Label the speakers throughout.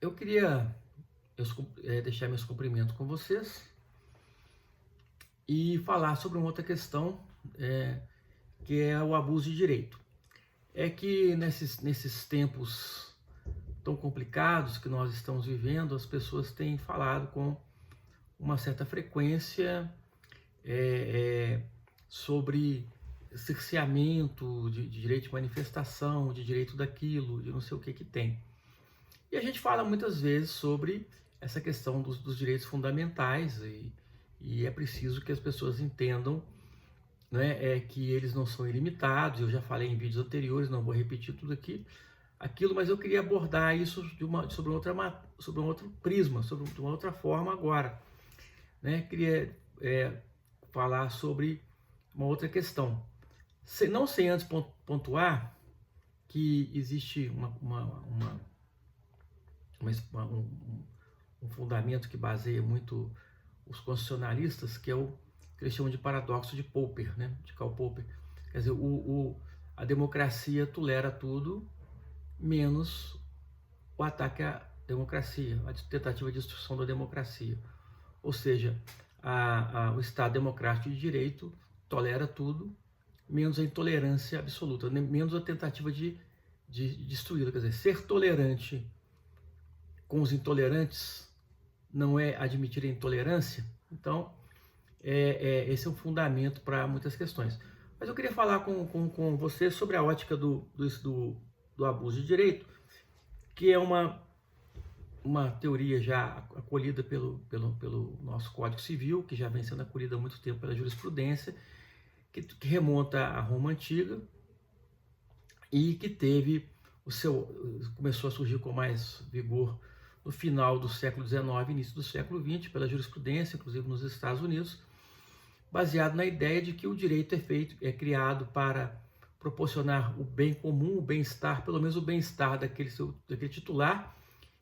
Speaker 1: Eu queria deixar meus cumprimentos com vocês e falar sobre uma outra questão, que é o abuso de direito. É que nesses tempos tão complicados que nós estamos vivendo, as pessoas têm falado com uma certa frequência sobre cerceamento de direito de manifestação, de direito daquilo, de não sei o que tem. E a gente fala muitas vezes sobre essa questão dos direitos fundamentais e é preciso que as pessoas entendam, né, que eles não são ilimitados. Eu já falei em vídeos anteriores, não vou repetir tudo aquilo, mas eu queria abordar isso sobre um outro prisma, de uma outra forma agora, né? Queria falar sobre uma outra questão. Não sem antes pontuar que existe um fundamento que baseia muito os constitucionalistas, que é o que eles chamam de paradoxo de Popper, né? De Karl Popper. Quer dizer, a democracia tolera tudo, menos o ataque à democracia, a tentativa de destruição da democracia. Ou seja, o Estado democrático de direito tolera tudo, menos a intolerância absoluta, menos a tentativa de destruí-la. Quer dizer, ser tolerante com os intolerantes não é admitir a intolerância. Então, esse é um fundamento para muitas questões. Mas eu queria falar com você sobre a ótica do abuso de direito, que é uma teoria já acolhida pelo nosso Código Civil, que já vem sendo acolhida há muito tempo pela jurisprudência, que remonta à Roma Antiga e que começou a surgir com mais vigor no final do século XIX, início do século XX, pela jurisprudência, inclusive nos Estados Unidos, baseado na ideia de que o direito é criado para proporcionar o bem comum, o bem-estar, pelo menos o bem-estar daquele titular,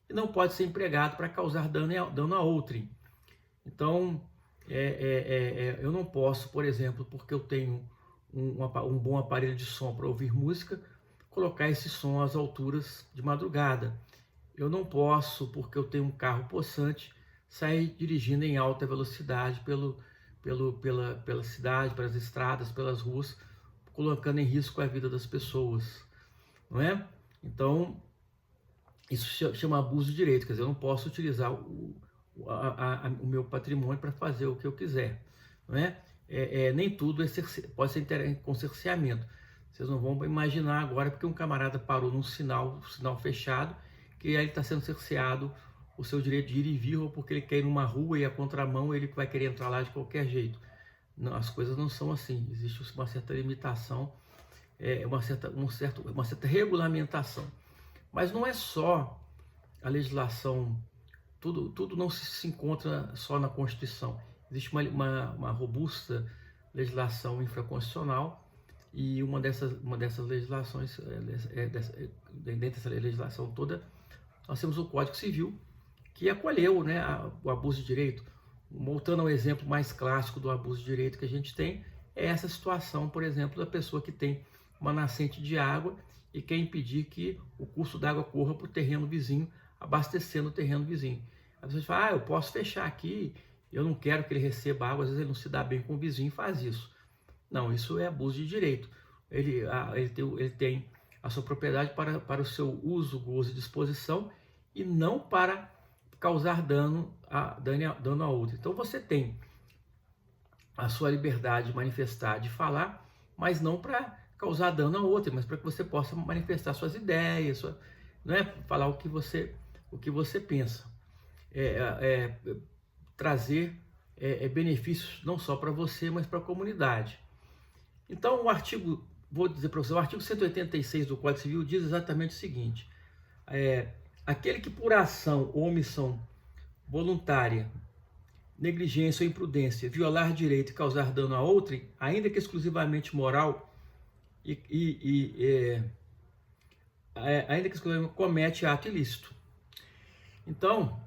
Speaker 1: e não pode ser empregado para causar dano a outrem. Então, eu não posso, por exemplo, porque eu tenho um bom aparelho de som para ouvir música, colocar esse som às alturas de madrugada. Eu não posso, porque eu tenho um carro possante, sair dirigindo em alta velocidade pela cidade, pelas estradas, pelas ruas, colocando em risco a vida das pessoas, não é? Então, isso chama abuso de direito. Quer dizer, eu não posso utilizar o meu patrimônio para fazer o que eu quiser, não é? Nem tudo pode ser com cerceamento. Vocês não vão imaginar agora porque um camarada parou num sinal fechado, que aí está sendo cerceado o seu direito de ir e vir, ou porque ele quer ir numa rua e a contramão ele vai querer entrar lá de qualquer jeito. Não, as coisas não são assim. Existe uma certa limitação, uma certa regulamentação. Mas não é só a legislação, tudo não se encontra só na Constituição. Existe uma robusta legislação infraconstitucional, e uma dessas legislações, dentro dessa legislação toda, nós temos o Código Civil, que acolheu, né, o abuso de direito. Voltando ao exemplo mais clássico do abuso de direito que a gente tem, é essa situação, por exemplo, da pessoa que tem uma nascente de água e quer impedir que o curso d'água corra para o terreno vizinho, abastecendo o terreno vizinho. A pessoa fala, eu posso fechar aqui, eu não quero que ele receba água, às vezes ele não se dá bem com o vizinho e faz isso. Não, isso é abuso de direito. Ele tem a sua propriedade para o seu uso, gozo e disposição, e não para causar dano a outro. Então você tem a sua liberdade de manifestar, de falar, mas não para causar dano a outro, mas para que você possa manifestar suas ideias, não é falar o que você pensa, trazer benefícios não só para você, mas para a comunidade. Então vou dizer para você, o artigo 186 do Código Civil diz exatamente o seguinte: aquele que por ação ou omissão voluntária, negligência ou imprudência, violar direito e causar dano a outrem, ainda que exclusivamente moral, ainda que exclusivamente comete ato ilícito. Então,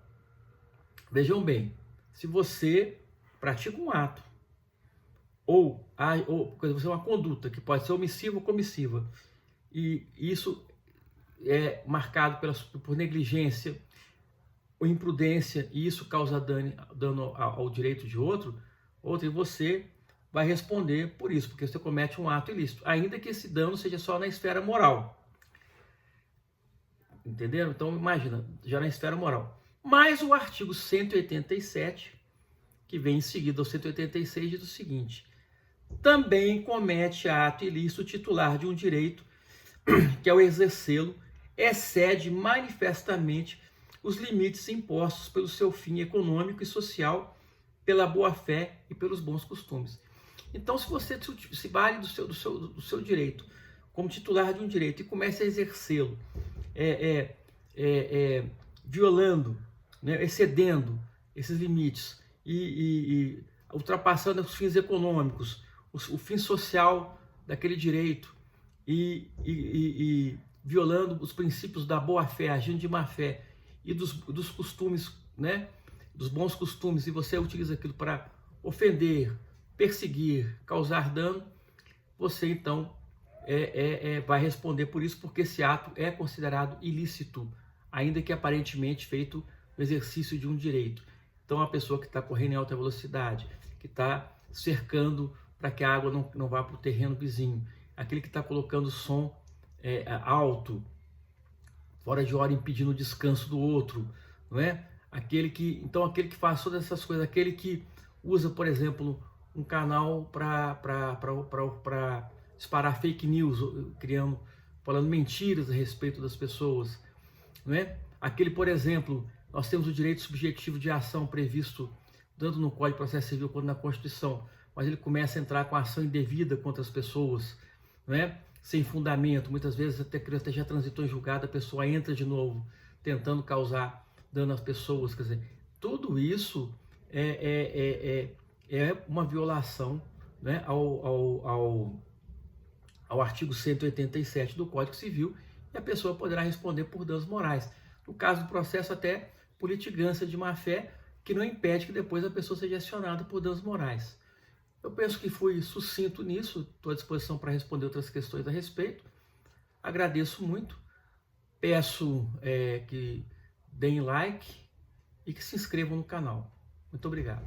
Speaker 1: vejam bem, se você pratica um ato, ou você é uma conduta que pode ser omissiva ou comissiva, e isso é marcado por negligência, ou imprudência e isso causa dano ao direito de outro, e você vai responder por isso, porque você comete um ato ilícito, ainda que esse dano seja só na esfera moral. Entenderam? Então imagina, já na esfera moral. Mas o artigo 187, que vem em seguida ao 186, diz o seguinte: também comete ato ilícito titular de um direito que, ao exercê-lo, excede manifestamente os limites impostos pelo seu fim econômico e social, pela boa-fé e pelos bons costumes. Então, se você se vale do seu direito como titular de um direito e começa a exercê-lo violando, né, excedendo esses limites e ultrapassando os fins econômicos, o fim social daquele direito e violando os princípios da boa-fé, agindo de má-fé e dos costumes, né, dos bons costumes, e você utiliza aquilo para ofender, perseguir, causar dano, você então vai responder por isso, porque esse ato é considerado ilícito, ainda que aparentemente feito no exercício de um direito. Então, a pessoa que está correndo em alta velocidade, que está cercando para que a água não vá para o terreno vizinho, aquele que está colocando som alto, fora de hora, impedindo o descanso do outro, não é? Aquele que faz todas essas coisas, aquele que usa, por exemplo, um canal para disparar fake news, falando mentiras a respeito das pessoas, não é? Aquele, por exemplo, nós temos o direito subjetivo de ação previsto tanto no Código de Processo Civil quanto na Constituição, mas ele começa a entrar com ação indevida contra as pessoas, não é? Sem fundamento, muitas vezes até já transitou em julgado, a pessoa entra de novo, tentando causar dano às pessoas, quer dizer, tudo isso é uma violação, né, ao artigo 187 do Código Civil, e a pessoa poderá responder por danos morais. No caso do processo, até por litigância de má-fé, que não impede que depois a pessoa seja acionada por danos morais. Eu penso que fui sucinto nisso, estou à disposição para responder outras questões a respeito. Agradeço muito, peço que deem like e que se inscrevam no canal. Muito obrigado.